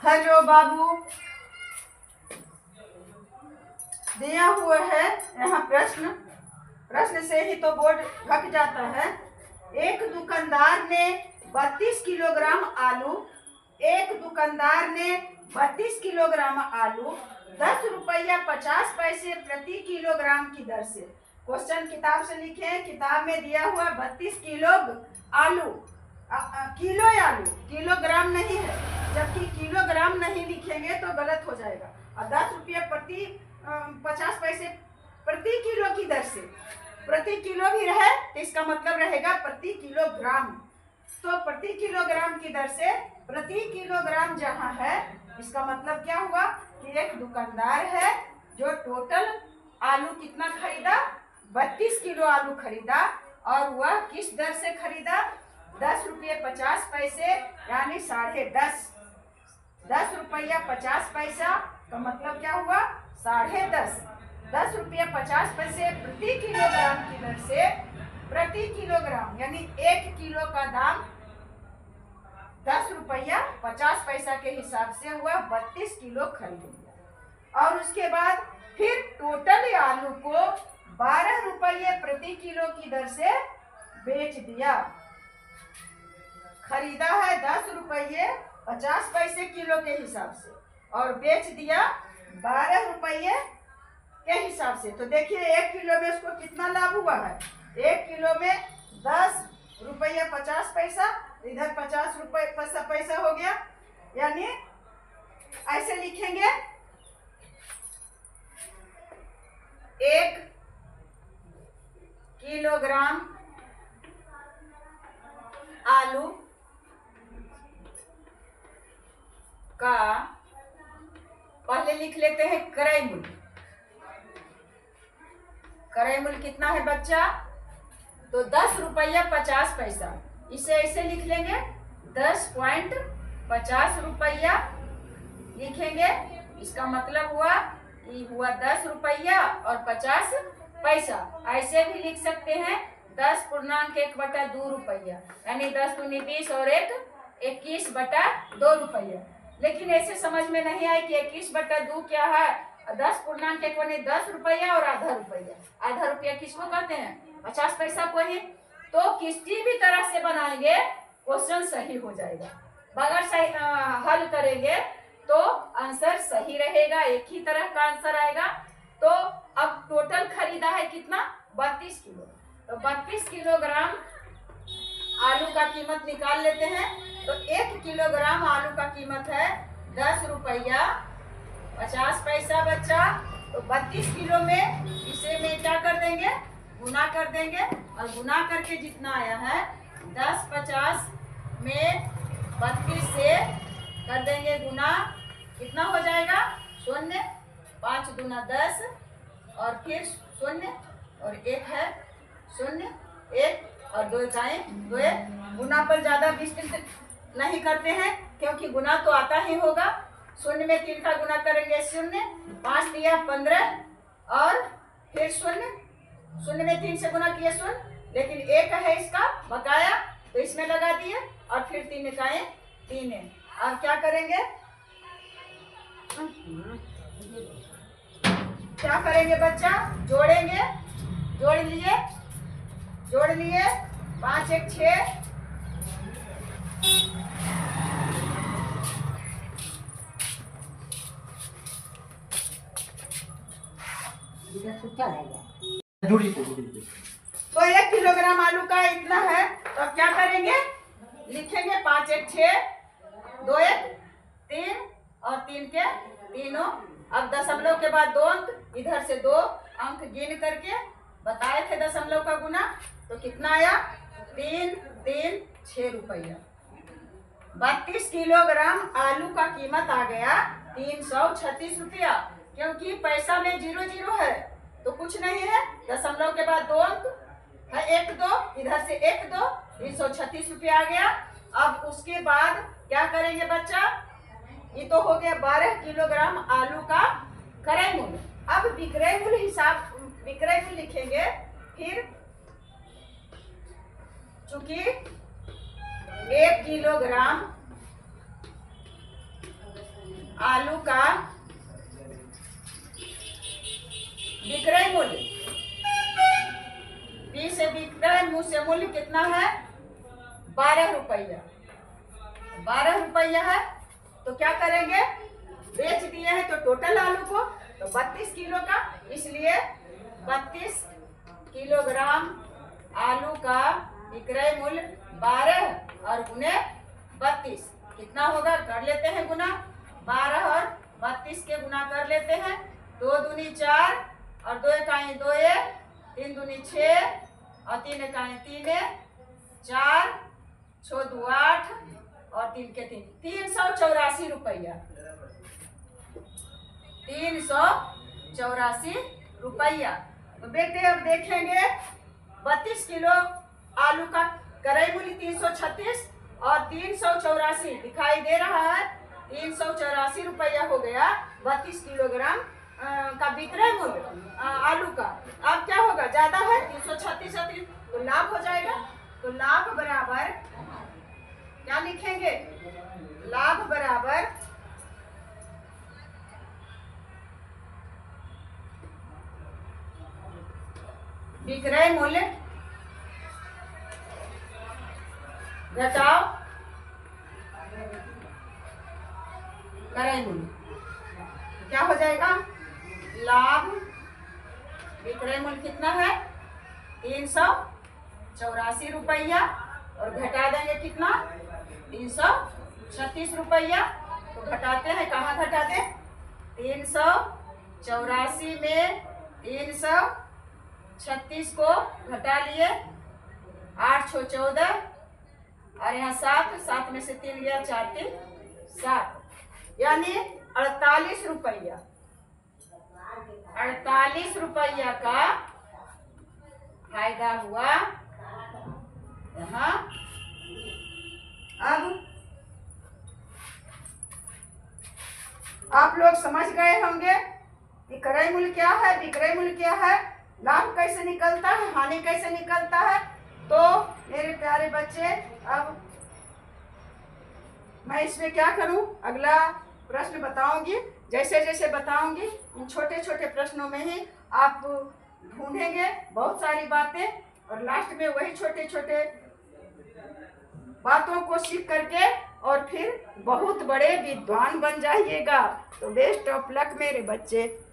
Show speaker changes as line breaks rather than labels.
Hello बाबू, दिया हुआ है यहाँ प्रश्न। प्रश्न से ही तो बोर्ड ढक जाता है। एक दुकानदार ने 32 किलोग्राम आलू 10 रुपया 50 पैसे प्रति किलोग्राम की दर से। क्वेश्चन किताब से लिखे। किताब में दिया हुआ 32 किलो आलू, किलो आलू, किलोग्राम नहीं है। जबकि किलोग्राम नहीं लिखेंगे तो गलत हो जाएगा। और 10 रुपया 50 पैसे प्रति किलो की दर से, प्रति किलो भी रहे तो इसका मतलब रहेगा प्रति किलोग्राम। तो प्रति किलोग्राम की दर से प्रति किलोग्राम जहाँ है, इसका मतलब क्या हुआ कि एक दुकानदार है जो टोटल आलू कितना खरीदा, 32 किलो आलू खरीदा। और वह किस दर से खरीदा? 10 रुपये 50 पैसे, यानी 10.5। 10 रुपया 50 पैसा का मतलब क्या हुआ? 10.5। 10 रुपया 50 पैसे प्रति किलोग्राम की दर से प्रति किलोग्राम, यानी 1 किलो का दाम 10 रुपया 50 पैसा के हिसाब से हुआ 32 किलो खरीद लिया। और उसके बाद फिर टोटल आलू को 12 रुपये प्रति किलो की दर से बेच दिया। खरीदा है 10 रुपये 50 पैसे किलो के हिसाब से और बेच दिया 12 रुपये के हिसाब से। तो देखिए 1 किलो में उसको कितना लाभ हुआ है। 1 किलो में 10 रुपया 50 पैसा, इधर 50 रुपये पैसा हो गया। यानी ऐसे लिखेंगे 1 किलोग्राम आलू का पहले लिख लेते हैं क्रय मूल्य। क्रय मूल्य कितना है बच्चा? तो 10 रुपया 50 पैसा। इसे ऐसे लिख लेंगे 10.50 रुपया लिखेंगे। इसका मतलब हुआ कि हुआ 10 रुपया और 50 पैसा। ऐसे भी लिख सकते हैं 10.1/2 रुपया, यानी 10 दूनी 20 और 1 21/2 रुपया। लेकिन ऐसे समझ में नहीं आए कि 21/2 क्या है। 10.1 10 रुपया और आधा रुपया। आधा रुपया किसको कहते हैं? 50 पैसा को ही। तो किसी भी तरह से बनाएंगे क्वेश्चन सही हो जाएगा। अगर सही हल करेंगे तो आंसर सही रहेगा, एक ही तरह का आंसर आएगा। तो अब टोटल खरीदा है कितना? 32 किलो। तो 32 किलोग्राम आलू का कीमत निकाल लेते हैं। तो 1 किलोग्राम आलू का कीमत है 10 रुपया 50 पैसा बच्चा। तो 32 किलो में इसे में क्या कर देंगे? गुना कर देंगे। और गुना करके जितना आया है 10 50 में 32 से कर देंगे गुना। कितना हो जाएगा? 0, 5 दूना 10 और फिर 0 और 1 है 0, 1 और 2 इकाएं 2। गुना पर ज्यादा विस्तृत नहीं करते हैं क्योंकि गुना तो आता ही होगा। 0 में 3 का गुना करेंगे 0, 5 दिया 15 और फिर 0, 0 में 3 से गुना किए 0, लेकिन 1 है इसका बकाया तो इसमें लगा दिए और फिर 3 इकाएं 3 है। अब क्या करेंगे? क्या करेंगे बच्चा? जोड़ेंगे। जोड़ लिए 5 1 6। तो 1 किलोग्राम आलू का इतना है। तो अब क्या करेंगे? लिखेंगे 5 1 6, 2 1 3 और 3 के तीनों। अब दशमलव के बाद 2 अंक, इधर से 2 अंक गिन करके बताए थे दशमलव का गुना। तो कितना आया? 3 3 6 रुपया। 32 किलोग्राम आलू का कीमत आ गया 336 रुपया। क्योंकि पैसा में 0 है तो कुछ नहीं है। दशमलव के बाद 2 अंक है 1 2, इधर से 1 2, 336 रुपया आ गया। अब उसके बाद क्या करेंगे बच्चा? ये तो हो गया 12 किलोग्राम आलू का क्रय मूल्य। अब विक्रय मूल्य लिखेंगे। फिर चूंकि 1 किलोग्राम आलू का विक्रय मूल्य, बी से विक्रय मूल्य कितना है? 12 रुपया। 12 रुपया है तो क्या करेंगे? बेच दिए हैं तो टोटल आलू को तो 32 किलो का, इसलिए 32 किलोग्राम आलू का विक्रय मूल्य 12 और गुने 32 कितना होगा? कर लेते हैं गुना। 12 और 32 के गुना कर लेते हैं। 2 दूनी 4 और 2 इकाई 2, 3 दूनी 6 और 3 इकाई 3, 4 6 दू 8 और 3 के 3, 384 रुपया। 384 रुपया। तो बेटे अब देखेंगे 32 किलो आलू का क्रय मूल्य 336 और 384 दिखाई दे रहा है। 384 रुपया हो गया 32 किलोग्राम का विक्रय मूल्य आलू का। अब क्या होगा? ज्यादा है 336 तो लाभ हो जाएगा। तो लाभ बराबर क्या लिखेंगे? लाभ बराबर विक्रय मूल्य घटाओ क्रय मूल्य। क्या हो जाएगा? लाभ विक्रय मूल्य कितना है? 384 रुपया और घटा देंगे कितना? 336 रुपया। तो घटाते हैं, कहाँ घटाते? 384 में 336 को घटा लिए, 8 6 14 और यहाँ 7 में से 3 गया, 4 3 7 यानी 48 रुपया। 48 रुपया का फायदा हुआ यहाँ। अब आप लोग समझ गए होंगे कि क्रय मूल्य क्या है, विक्रय मूल्य क्या है, लाभ कैसे निकलता है, हानि कैसे निकलता है। तो मेरे प्यारे बच्चे, अब मैं इसमें क्या करूं? अगला प्रश्न बताऊंगी। जैसे जैसे बताऊंगी इन छोटे छोटे प्रश्नों में ही आप ढूंढेंगे बहुत सारी बातें और लास्ट में वही छोटे छोटे बातों को सीख करके और फिर बहुत बड़े विद्वान बन जाइएगा। तो बेस्ट ऑफ लक मेरे बच्चे।